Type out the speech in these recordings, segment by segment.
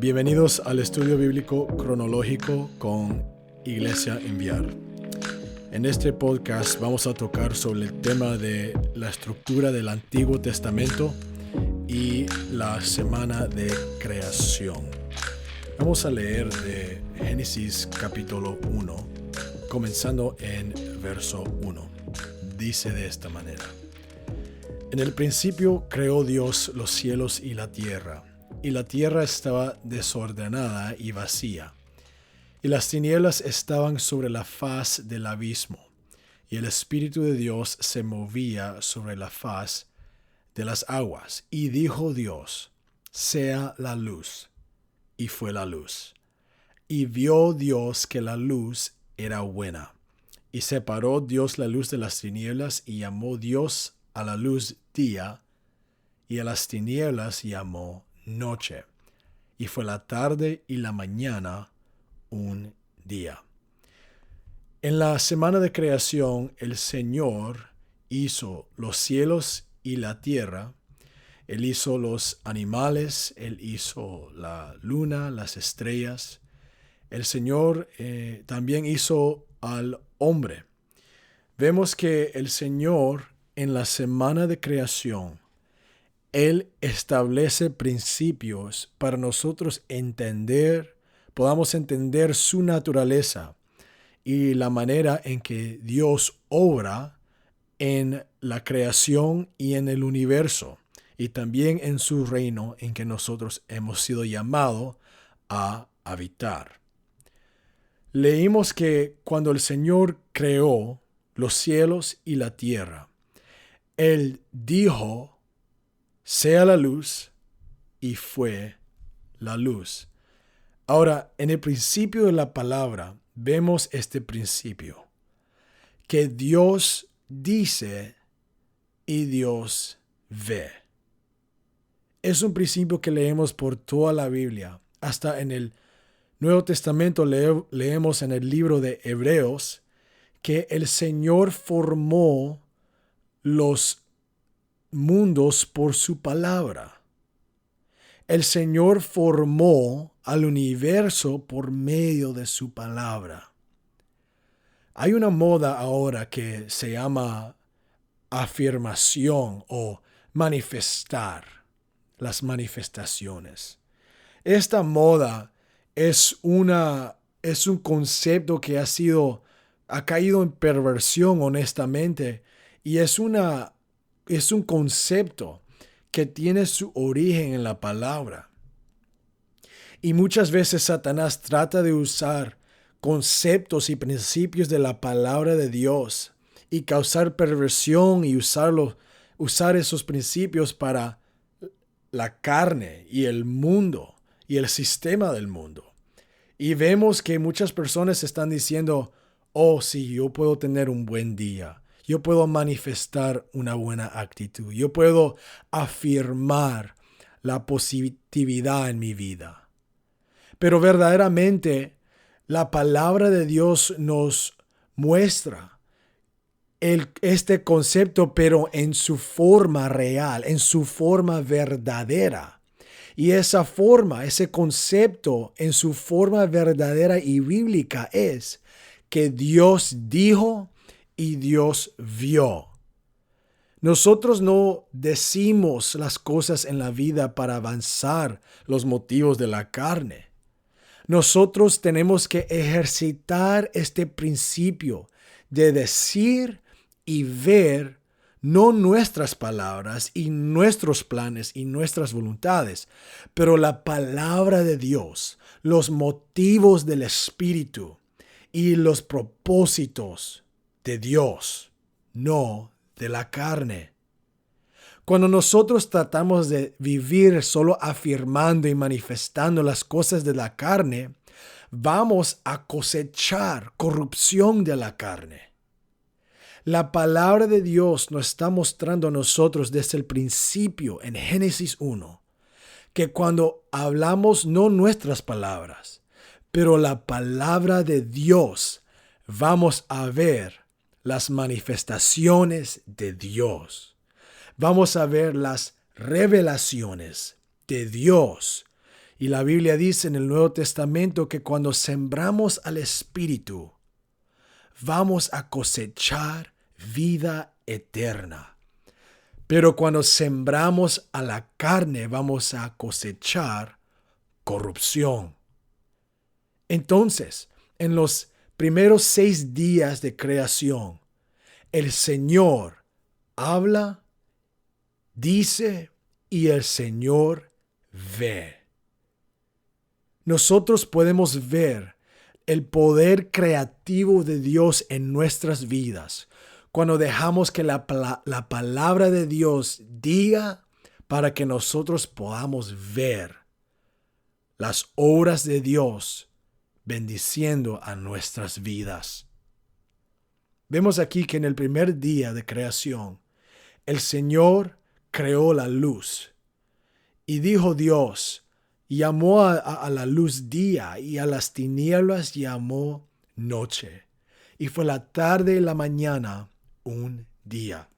Bienvenidos al estudio bíblico cronológico con Iglesia Enviar. En este podcast vamos a tocar sobre el tema de la estructura del Antiguo Testamento y la semana de creación. Vamos a leer de Génesis capítulo 1, comenzando en verso 1. Dice de esta manera: En el principio creó Dios los cielos y la tierra estaba desordenada y vacía, y las tinieblas estaban sobre la faz del abismo, y el Espíritu de Dios se movía sobre la faz de las aguas. Y dijo Dios: sea la luz, y fue la luz. Y vio Dios que la luz era buena, y separó Dios la luz de las tinieblas, y llamó Dios a la luz día, y a las tinieblas llamó noche. Y fue la tarde y la mañana un día. En la semana de creación, el Señor hizo los cielos y la tierra. Él hizo los animales, Él hizo la luna, las estrellas. El Señor también hizo al hombre. Vemos que el Señor en la semana de creación, Él establece principios para nosotros podamos entender su naturaleza y la manera en que Dios obra en la creación y en el universo, y también en su reino en que nosotros hemos sido llamados a habitar. Leímos que cuando el Señor creó los cielos y la tierra, Él dijo: sea la luz, y fue la luz. Ahora, en el principio de la palabra, vemos este principio, que Dios dice y Dios ve. Es un principio que leemos por toda la Biblia. Hasta en el Nuevo Testamento leemos en el libro de Hebreos que el Señor formó los mundos por su palabra. El Señor formó al universo por medio de su palabra. Hay una moda ahora que se llama afirmación o manifestar, las manifestaciones. Esta moda es un concepto que ha caído en perversión, honestamente, y es un concepto que tiene su origen en la palabra. Y muchas veces Satanás trata de usar conceptos y principios de la palabra de Dios y causar perversión y usar esos principios para la carne y el mundo y el sistema del mundo. Y vemos que muchas personas están diciendo: oh, sí, yo puedo tener un buen día. Yo puedo manifestar una buena actitud. Yo puedo afirmar la positividad en mi vida. Pero verdaderamente la palabra de Dios nos muestra este concepto, pero en su forma real, en su forma verdadera. Y esa forma, ese concepto en su forma verdadera y bíblica es que Dios dijo y Dios vio. Nosotros no decimos las cosas en la vida para avanzar los motivos de la carne. Nosotros tenemos que ejercitar este principio de decir y ver, no nuestras palabras y nuestros planes y nuestras voluntades, pero la palabra de Dios, los motivos del Espíritu y los propósitos de Dios, no de la carne. Cuando nosotros tratamos de vivir solo afirmando y manifestando las cosas de la carne, vamos a cosechar corrupción de la carne. La palabra de Dios nos está mostrando a nosotros desde el principio en Génesis 1, que cuando hablamos no nuestras palabras, pero la palabra de Dios, vamos a ver las manifestaciones de Dios. Vamos a ver las revelaciones de Dios. Y la Biblia dice en el Nuevo Testamento que cuando sembramos al Espíritu, vamos a cosechar vida eterna. Pero cuando sembramos a la carne, vamos a cosechar corrupción. Entonces, en los primeros 6 días de creación, el Señor habla, dice y el Señor ve. Nosotros podemos ver el poder creativo de Dios en nuestras vidas cuando dejamos que la palabra de Dios diga para que nosotros podamos ver las obras de Dios bendiciendo a nuestras vidas. Vemos aquí que en el primer día de creación, el Señor creó la luz. Y dijo Dios, llamó a la luz día y a las tinieblas llamó noche. Y fue la tarde y la mañana un día.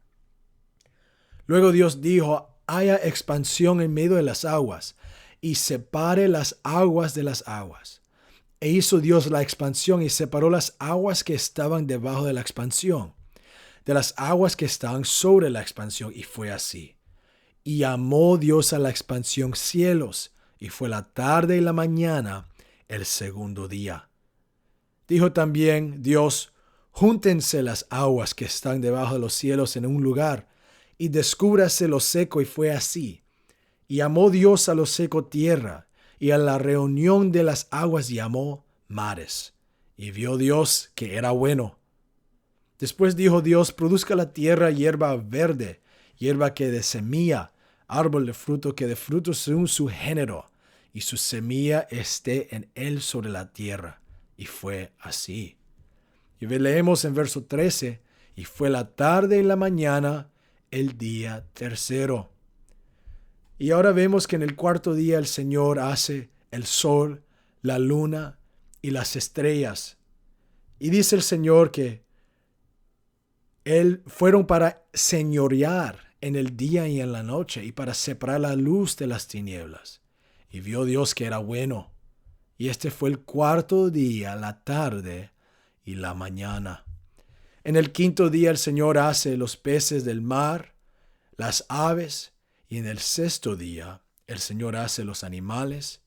Luego Dios dijo, haya expansión en medio de las aguas y separe las aguas de las aguas. E hizo Dios la expansión y separó las aguas que estaban debajo de la expansión, de las aguas que estaban sobre la expansión, y fue así. Y llamó Dios a la expansión cielos, y fue la tarde y la mañana el segundo día. Dijo también Dios, júntense las aguas que están debajo de los cielos en un lugar, y descúbrase lo seco, y fue así. Y llamó Dios a lo seco tierra, y a la reunión de las aguas llamó mares. Y vio Dios que era bueno. Después dijo Dios, produzca la tierra hierba verde, hierba que de semilla, árbol de fruto que de fruto según su género, y su semilla esté en él sobre la tierra. Y fue así. Y leemos en verso 13, y fue la tarde y la mañana el día tercero. Y ahora vemos que en el cuarto día el Señor hace el sol, la luna y las estrellas. Y dice el Señor que Él fueron para señorear en el día y en la noche y para separar la luz de las tinieblas. Y vio Dios que era bueno. Y este fue el cuarto día, la tarde y la mañana. En el quinto día el Señor hace los peces del mar, las aves, y en el sexto día el Señor hace los animales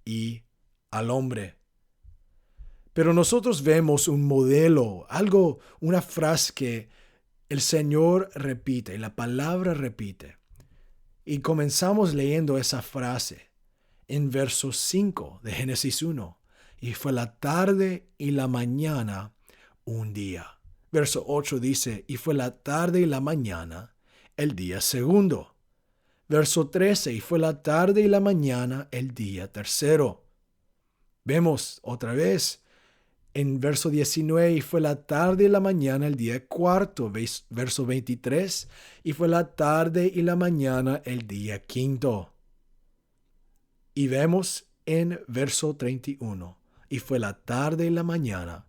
y al hombre. Pero nosotros vemos un modelo, una frase que el Señor repite, y la palabra repite. Y comenzamos leyendo esa frase en verso 5 de Génesis 1. Y fue la tarde y la mañana un día. Verso 8 dice, y fue la tarde y la mañana el día segundo. Verso 13, y fue la tarde y la mañana el día tercero. Vemos otra vez en verso 19, y fue la tarde y la mañana el día cuarto. Verso 23, y fue la tarde y la mañana el día quinto. Y vemos en verso 31, y fue la tarde y la mañana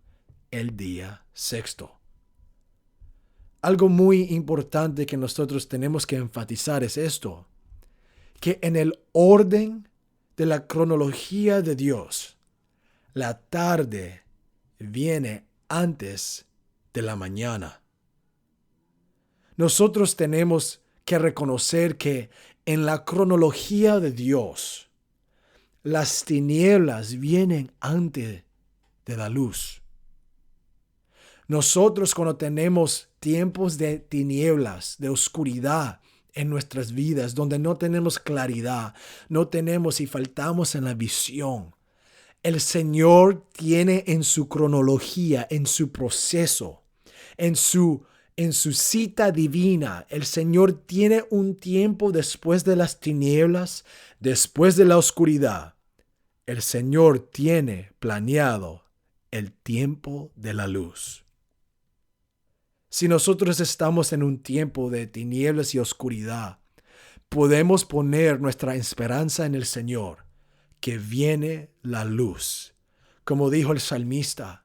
el día sexto. Algo muy importante que nosotros tenemos que enfatizar es esto, que en el orden de la cronología de Dios, la tarde viene antes de la mañana. Nosotros tenemos que reconocer que en la cronología de Dios, las tinieblas vienen antes de la luz. Nosotros cuando tenemos tiempos de tinieblas, de oscuridad en nuestras vidas, donde no tenemos claridad, no tenemos y faltamos en la visión, el Señor tiene en su cronología, en su proceso, en su cita divina, el Señor tiene un tiempo después de las tinieblas, después de la oscuridad. El Señor tiene planeado el tiempo de la luz. Si nosotros estamos en un tiempo de tinieblas y oscuridad, podemos poner nuestra esperanza en el Señor, que viene la luz. Como dijo el salmista,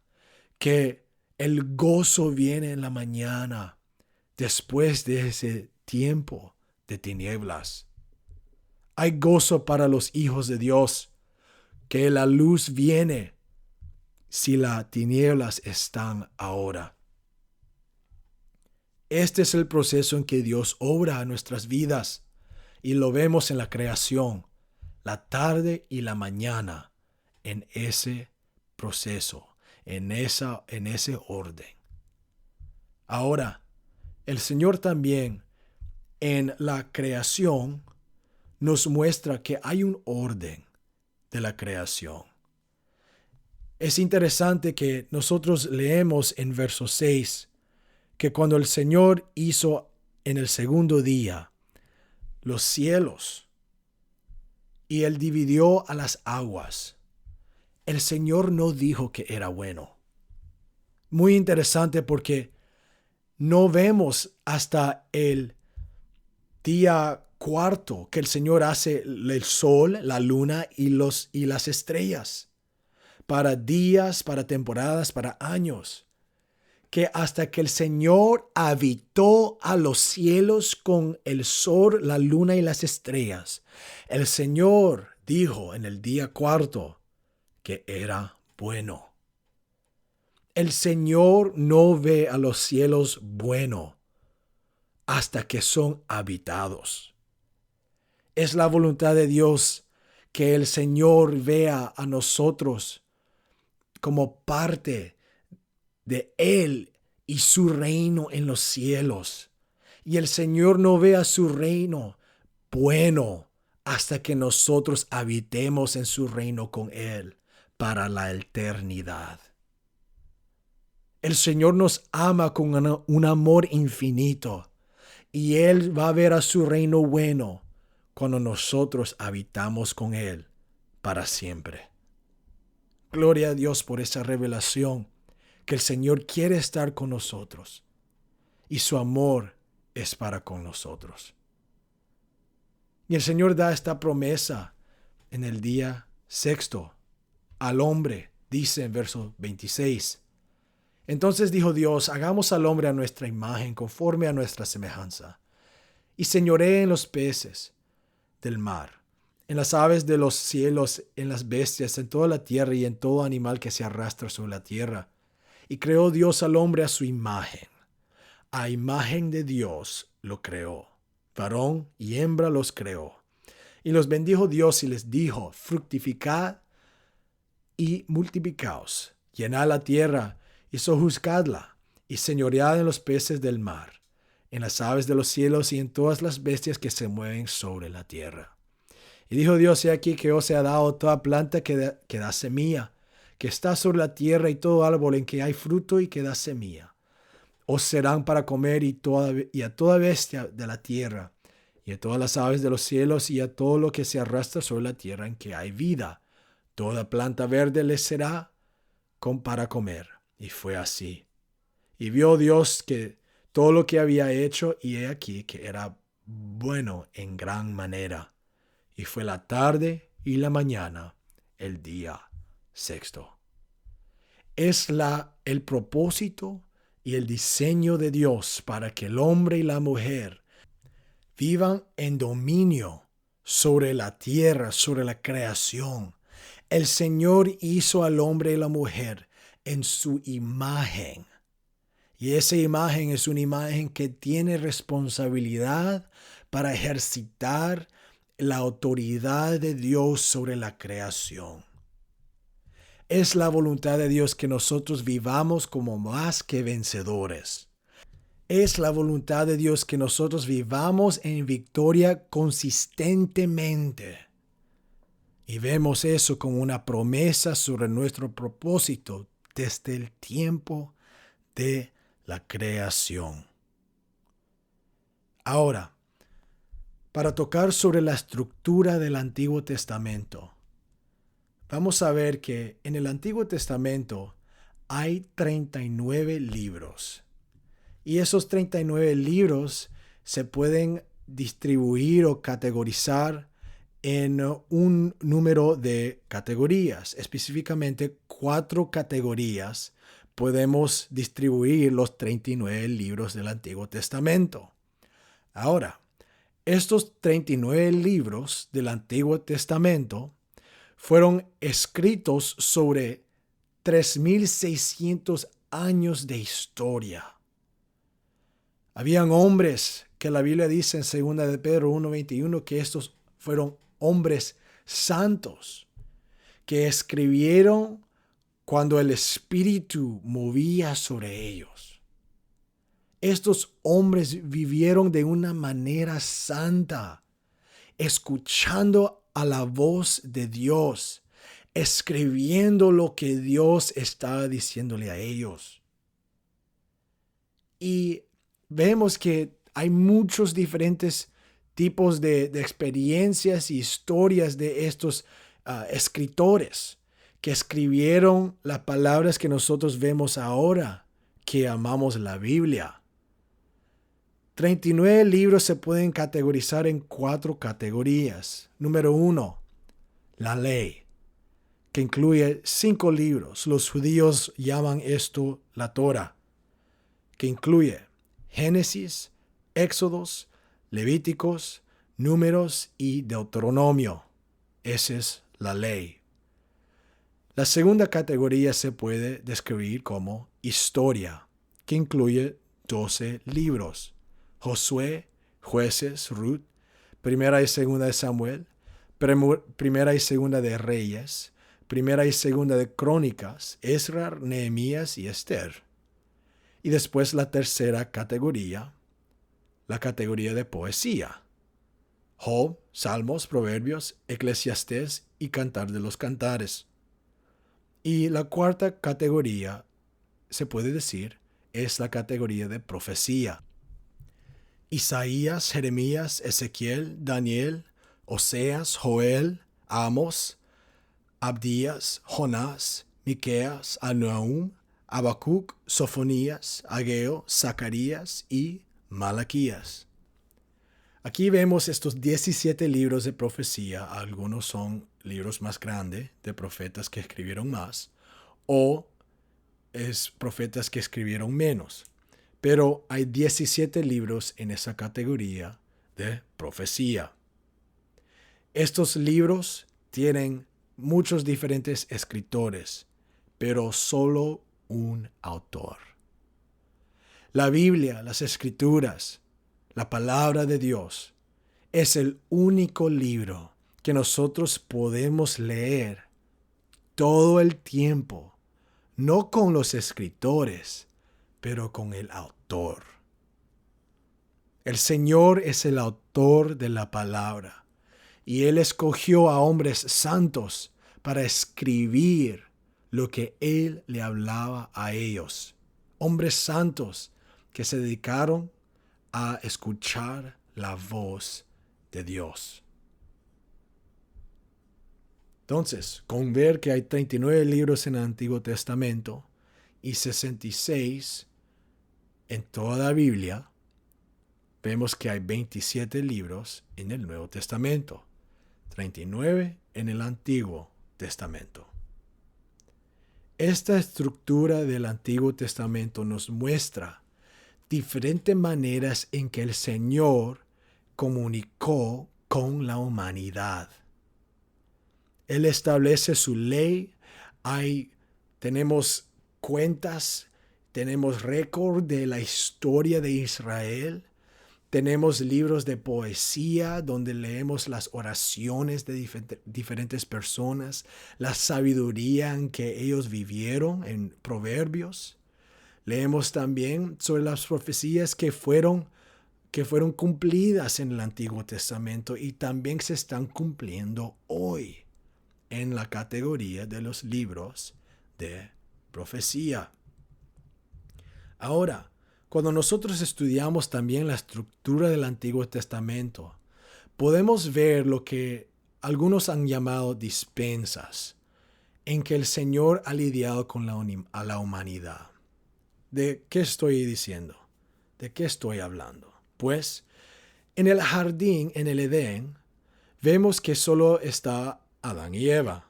que el gozo viene en la mañana, después de ese tiempo de tinieblas. Hay gozo para los hijos de Dios. que la luz viene si las tinieblas están ahora. Este es el proceso en que Dios obra en nuestras vidas y lo vemos en la creación, la tarde y la mañana, en ese proceso, en ese orden. Ahora, el Señor también en la creación nos muestra que hay un orden de la creación. Es interesante que nosotros leemos en verso 6 que cuando el Señor hizo en el segundo día los cielos y Él dividió a las aguas, el Señor no dijo que era bueno. Muy interesante porque no vemos hasta el día cuarto que el Señor hace el sol, la luna y las estrellas para días, para temporadas, para años. Que hasta que el Señor habitó a los cielos con el sol, la luna y las estrellas, el Señor dijo en el día cuarto que era bueno. El Señor no ve a los cielos bueno hasta que son habitados. Es la voluntad de Dios que el Señor vea a nosotros como parte de Él y su reino en los cielos. Y el Señor no vea su reino bueno hasta que nosotros habitemos en su reino con Él para la eternidad. El Señor nos ama con un amor infinito y Él va a ver a su reino bueno cuando nosotros habitamos con Él para siempre. Gloria a Dios por esa revelación, que el Señor quiere estar con nosotros y su amor es para con nosotros. Y el Señor da esta promesa en el día sexto al hombre, dice en verso 26. Entonces dijo Dios, hagamos al hombre a nuestra imagen, conforme a nuestra semejanza, y señoree en los peces del mar, en las aves de los cielos, en las bestias, en toda la tierra y en todo animal que se arrastra sobre la tierra. Y creó Dios al hombre a su imagen. A imagen de Dios lo creó. Varón y hembra los creó. Y los bendijo Dios y les dijo, fructificad y multiplicaos, llenad la tierra y sojuzgadla, y señoread en los peces del mar, en las aves de los cielos y en todas las bestias que se mueven sobre la tierra. Y dijo Dios, he aquí que os he dado toda planta que da semilla, que está sobre la tierra, y todo árbol en que hay fruto y que da semilla. Os serán para comer y a toda bestia de la tierra, y a todas las aves de los cielos, y a todo lo que se arrastra sobre la tierra en que hay vida. Toda planta verde les será para comer. Y fue así. Y vio Dios que todo lo que había hecho, y he aquí que era bueno en gran manera. Y fue la tarde y la mañana, el día sexto. Es el propósito y el diseño de Dios para que el hombre y la mujer vivan en dominio sobre la tierra, sobre la creación. El Señor hizo al hombre y la mujer en su imagen. Y esa imagen es una imagen que tiene responsabilidad para ejercitar la autoridad de Dios sobre la creación. Es la voluntad de Dios que nosotros vivamos como más que vencedores. Es la voluntad de Dios que nosotros vivamos en victoria consistentemente. Y vemos eso como una promesa sobre nuestro propósito desde el tiempo de la creación. Ahora, para tocar sobre la estructura del Antiguo Testamento, vamos a ver que en el Antiguo Testamento hay 39 libros. Y esos 39 libros se pueden distribuir o categorizar en un número de categorías. Específicamente 4 categorías podemos distribuir los 39 libros del Antiguo Testamento. Ahora, estos 39 libros del Antiguo Testamento fueron escritos sobre 3,600 años de historia. Habían hombres que la Biblia dice en 2 de Pedro 1:21 que estos fueron hombres santos que escribieron cuando el Espíritu movía sobre ellos. Estos hombres vivieron de una manera santa, escuchando a la voz de Dios, escribiendo lo que Dios estaba diciéndole a ellos. Y vemos que hay muchos diferentes tipos de experiencias y historias de estos escritores que escribieron las palabras que nosotros vemos ahora, que amamos la Biblia. 39 libros se pueden categorizar en 4 categorías. Número 1, la ley, que incluye 5 libros. Los judíos llaman esto la Torah, que incluye Génesis, Éxodos, Levíticos, Números y Deuteronomio. Esa es la ley. La segunda categoría se puede describir como historia, que incluye 12 libros. Josué, Jueces, Ruth, Primera y Segunda de Samuel, Primera y Segunda de Reyes, Primera y Segunda de Crónicas, Esdras, Nehemías y Esther. Y después la tercera categoría, la categoría de poesía. Job, Salmos, Proverbios, Eclesiastés y Cantar de los Cantares. Y la cuarta categoría, se puede decir, es la categoría de profecía. Isaías, Jeremías, Ezequiel, Daniel, Oseas, Joel, Amos, Abdías, Jonás, Miqueas, Nahum, Habacuc, Sofonías, Ageo, Zacarías y Malaquías. Aquí vemos estos 17 libros de profecía. Algunos son libros más grandes de profetas que escribieron más o es profetas que escribieron menos. Pero hay 17 libros en esa categoría de profecía. Estos libros tienen muchos diferentes escritores, pero solo un autor. La Biblia, las Escrituras, la palabra de Dios, es el único libro que nosotros podemos leer todo el tiempo, no con los escritores, pero con el autor. El Señor es el autor de la palabra y Él escogió a hombres santos para escribir lo que Él le hablaba a ellos. Hombres santos que se dedicaron a escuchar la voz de Dios. Entonces, con ver que hay 39 libros en el Antiguo Testamento y 66 en toda la Biblia, vemos que hay 27 libros en el Nuevo Testamento, 39 en el Antiguo Testamento. Esta estructura del Antiguo Testamento nos muestra diferentes maneras en que el Señor comunicó con la humanidad. Él establece su ley. Tenemos cuentas, tenemos récord de la historia de Israel. Tenemos libros de poesía donde leemos las oraciones de diferentes personas, la sabiduría en que ellos vivieron en Proverbios. Leemos también sobre las profecías que fueron cumplidas en el Antiguo Testamento y también se están cumpliendo hoy en la categoría de los libros de profecía. Ahora, cuando nosotros estudiamos también la estructura del Antiguo Testamento, podemos ver lo que algunos han llamado dispensas, en que el Señor ha lidiado con a la humanidad. ¿De qué estoy diciendo? ¿De qué estoy hablando? Pues, en el jardín, en el Edén, vemos que solo está Adán y Eva.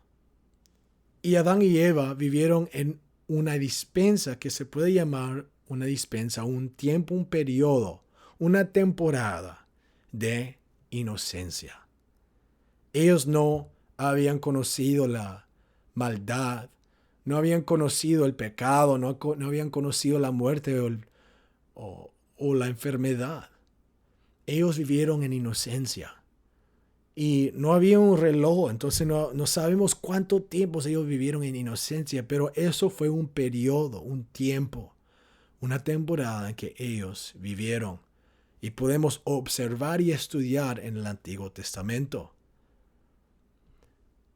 Y Adán y Eva vivieron en una dispensa que se puede llamar una dispensa, un tiempo, un periodo, una temporada de inocencia. Ellos no habían conocido la maldad, no habían conocido el pecado, no habían conocido la muerte o la enfermedad. Ellos vivieron en inocencia. Y no había un reloj, entonces no sabemos cuánto tiempo ellos vivieron en inocencia, pero eso fue un periodo, un tiempo, una temporada en que ellos vivieron. Y podemos observar y estudiar en el Antiguo Testamento.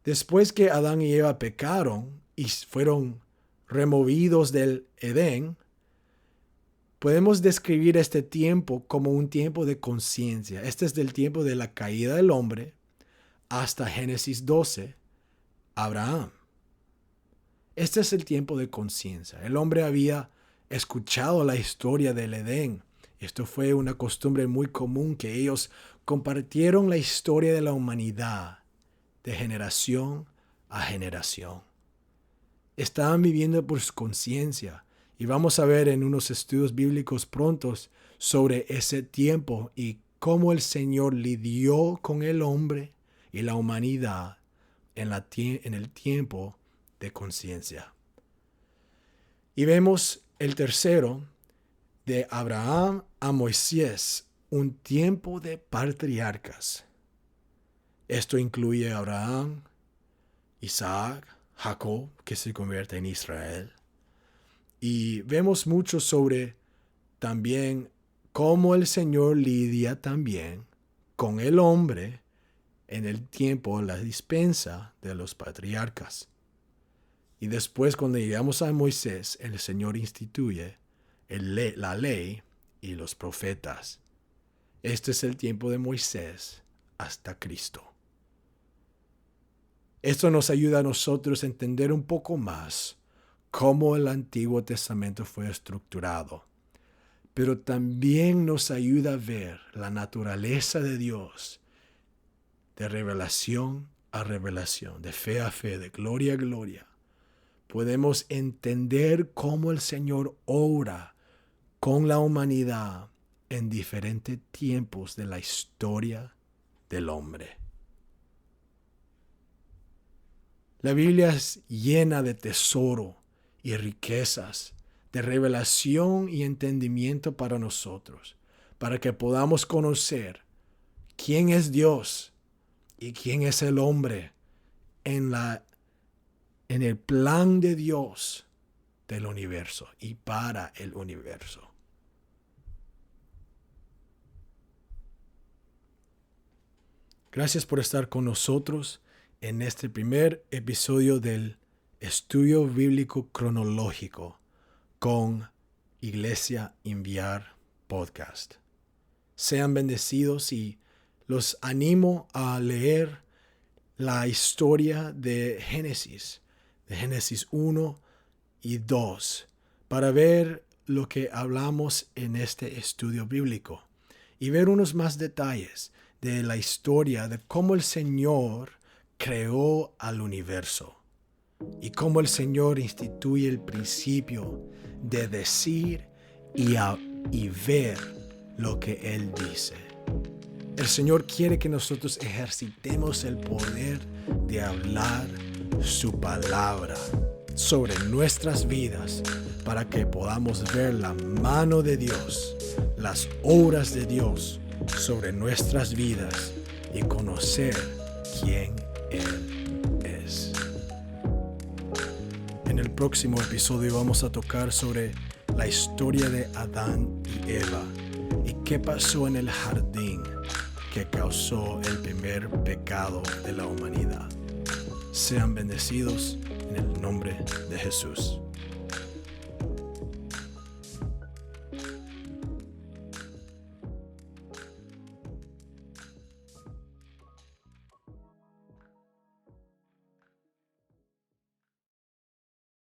Después que Adán y Eva pecaron y fueron removidos del Edén, podemos describir este tiempo como un tiempo de conciencia. Este es del tiempo de la caída del hombre hasta Génesis 12, Abraham. Este es el tiempo de conciencia. El hombre había escuchado la historia del Edén. Esto fue una costumbre muy común que ellos compartieron la historia de la humanidad de generación a generación. Estaban viviendo por su conciencia. Y vamos a ver en unos estudios bíblicos prontos sobre ese tiempo y cómo el Señor lidió con el hombre y la humanidad en el tiempo de conciencia. Y vemos el tercero, de Abraham a Moisés, un tiempo de patriarcas. Esto incluye a Abraham, Isaac, Jacob, que se convierte en Israel. Y vemos mucho sobre también cómo el Señor lidia también con el hombre en el tiempo, la dispensa de los patriarcas. Y después, cuando llegamos a Moisés, el Señor instituye la ley y los profetas. Este es el tiempo de Moisés hasta Cristo. Esto nos ayuda a nosotros a entender un poco más cómo el Antiguo Testamento fue estructurado, pero también nos ayuda a ver la naturaleza de Dios de revelación a revelación, de fe a fe, de gloria a gloria. Podemos entender cómo el Señor obra con la humanidad en diferentes tiempos de la historia del hombre. La Biblia es llena de tesoro y riquezas, de revelación y entendimiento para nosotros, para que podamos conocer quién es Dios y quién es el hombre en el plan de Dios del universo y para el universo. Gracias por estar con nosotros en este primer episodio del Estudio Bíblico Cronológico con Iglesia Enviar Podcast. Sean bendecidos y los animo a leer la historia de Génesis 1 y 2, para ver lo que hablamos en este estudio bíblico y ver unos más detalles de la historia de cómo el Señor creó al universo y cómo el Señor instituye el principio de decir y ver lo que Él dice. El Señor quiere que nosotros ejercitemos el poder de hablar su palabra sobre nuestras vidas para que podamos ver la mano de Dios, las obras de Dios sobre nuestras vidas y conocer quién Él es. En el próximo episodio vamos a tocar sobre la historia de Adán y Eva y qué pasó en el jardín que causó el primer pecado de la humanidad. Sean bendecidos en el nombre de Jesús.